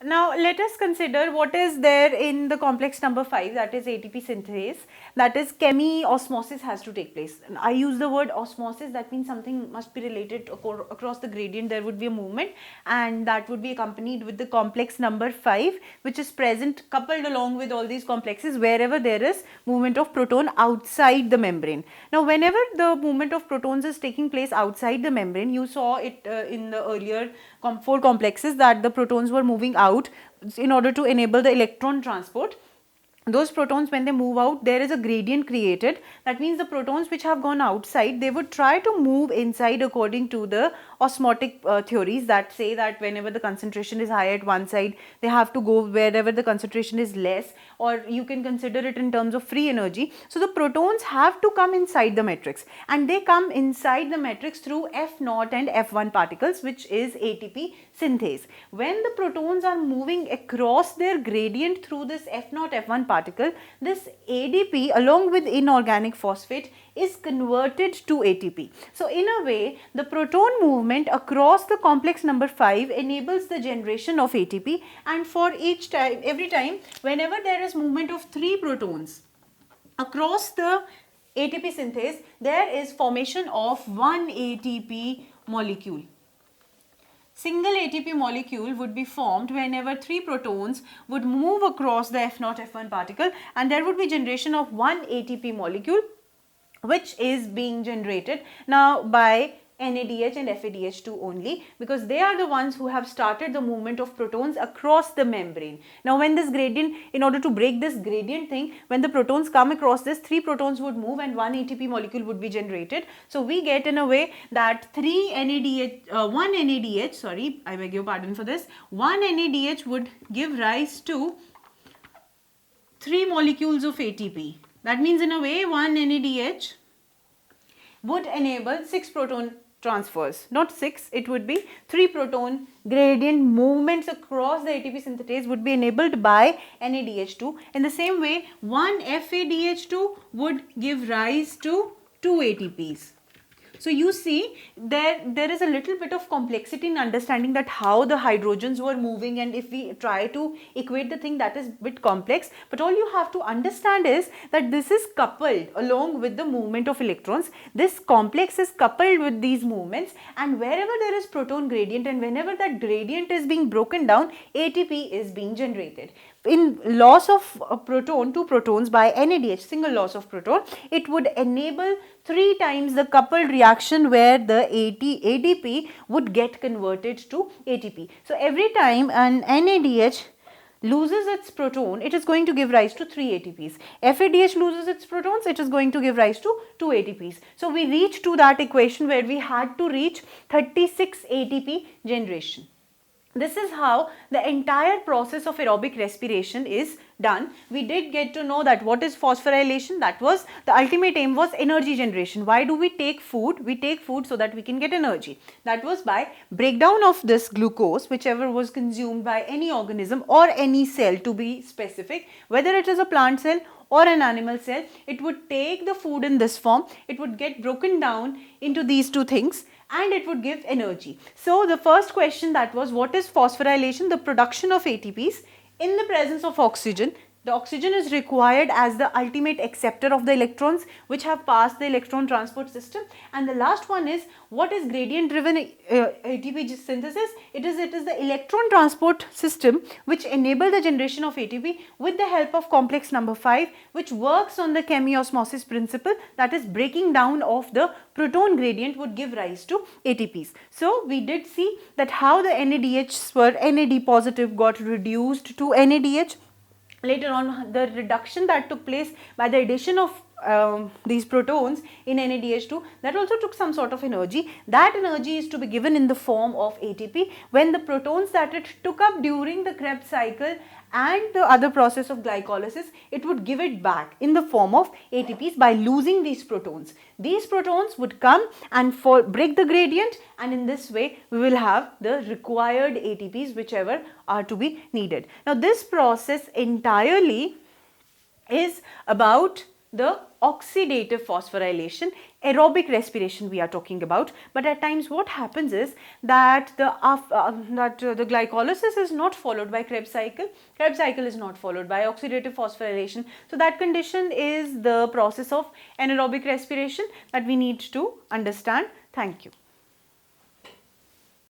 Now let us consider what is there in the complex number 5, that is ATP synthase, that is chemi-osmosis has to take place. And I use the word osmosis, that means something must be related across the gradient, there would be a movement, and that would be accompanied with the complex number 5, which is present coupled along with all these complexes wherever there is movement of proton outside the membrane. Now whenever the movement of protons is taking place outside the membrane, you saw it in the earlier 4 complexes that the protons were moving out in order to enable the electron transport. Those protons, when they move out, there is a gradient created. That means the protons which have gone outside, they would try to move inside according to the osmotic theories that say that whenever the concentration is high at one side, they have to go wherever the concentration is less, or you can consider it in terms of free energy. So the protons have to come inside the matrix, and they come inside the matrix through F0 and F1 particles, which is ATP synthase. When the protons are moving across their gradient through this F0 F1 particle, this ADP along with inorganic phosphate is converted to ATP. So in a way, the proton movement across the complex number 5 enables the generation of ATP, and for each time, every time, whenever there is movement of 3 protons across the ATP synthase, there is formation of one ATP molecule. Single ATP molecule would be formed whenever 3 protons would move across the F0 F1 particle, and there would be generation of one ATP molecule which is being generated now by NADH and FADH2 only, because they are the ones who have started the movement of protons across the membrane. Now when this gradient, in order to break this gradient thing, when the protons come across this, 3 protons would move and one ATP molecule would be generated. So we get in a way that 1 NADH, sorry, I beg your pardon for this, 1 NADH would give rise to 3 molecules of ATP. That means in a way 1 NADH would enable 6 proton transfers. Not 6, it would be 3 proton gradient movements across the ATP synthetase would be enabled by NADH2. In the same way, 1 FADH2 would give rise to 2 ATPs. So you see there is a little bit of complexity in understanding that how the hydrogens were moving, and if we try to equate the thing, that is a bit complex, but all you have to understand is that this is coupled along with the movement of electrons. This complex is coupled with these movements, and wherever there is proton gradient and whenever that gradient is being broken down, ATP is being generated. In loss of proton, 2 protons by NADH, single loss of proton, it would enable 3 times the coupled reaction where the ADP would get converted to ATP. So every time an NADH loses its proton, it is going to give rise to 3 ATPs. FADH loses its protons, it is going to give rise to 2 ATPs. So we reached to that equation where we had to reach 36 ATP generation. This is how the entire process of aerobic respiration is done. We did get to know that what is phosphorylation. That was the ultimate aim, was energy generation. Why do we take food? We take food so that we can get energy. That was by breakdown of this glucose, whichever was consumed by any organism or any cell, to be specific, whether it is a plant cell or an animal cell. It would take the food in this form, it would get broken down into these two things, and it would give energy. So the first question, that was, what is phosphorylation? The production of ATPs in the presence of oxygen. The oxygen is required as the ultimate acceptor of the electrons which have passed the electron transport system. And the last one is, what is gradient driven ATP synthesis? It is the electron transport system which enable the generation of ATP with the help of complex number 5, which works on the chemiosmosis principle, that is breaking down of the proton gradient would give rise to ATPs. So we did see that how the NADHs were NAD positive got reduced to NADH. Later on, the reduction that took place by the addition of these protons in NADH2, that also took some sort of energy. That energy is to be given in the form of ATP when the protons that it took up during the Krebs cycle and the other process of glycolysis, it would give it back in the form of ATPs by losing these protons. These protons would come and break the gradient, and in this way we will have the required ATPs whichever are to be needed. Now this process entirely is about the oxidative phosphorylation, aerobic respiration we are talking about. But at times what happens is that the glycolysis is not followed by Krebs cycle. Krebs cycle is not followed by oxidative phosphorylation. So that condition is the process of anaerobic respiration that we need to understand. Thank you.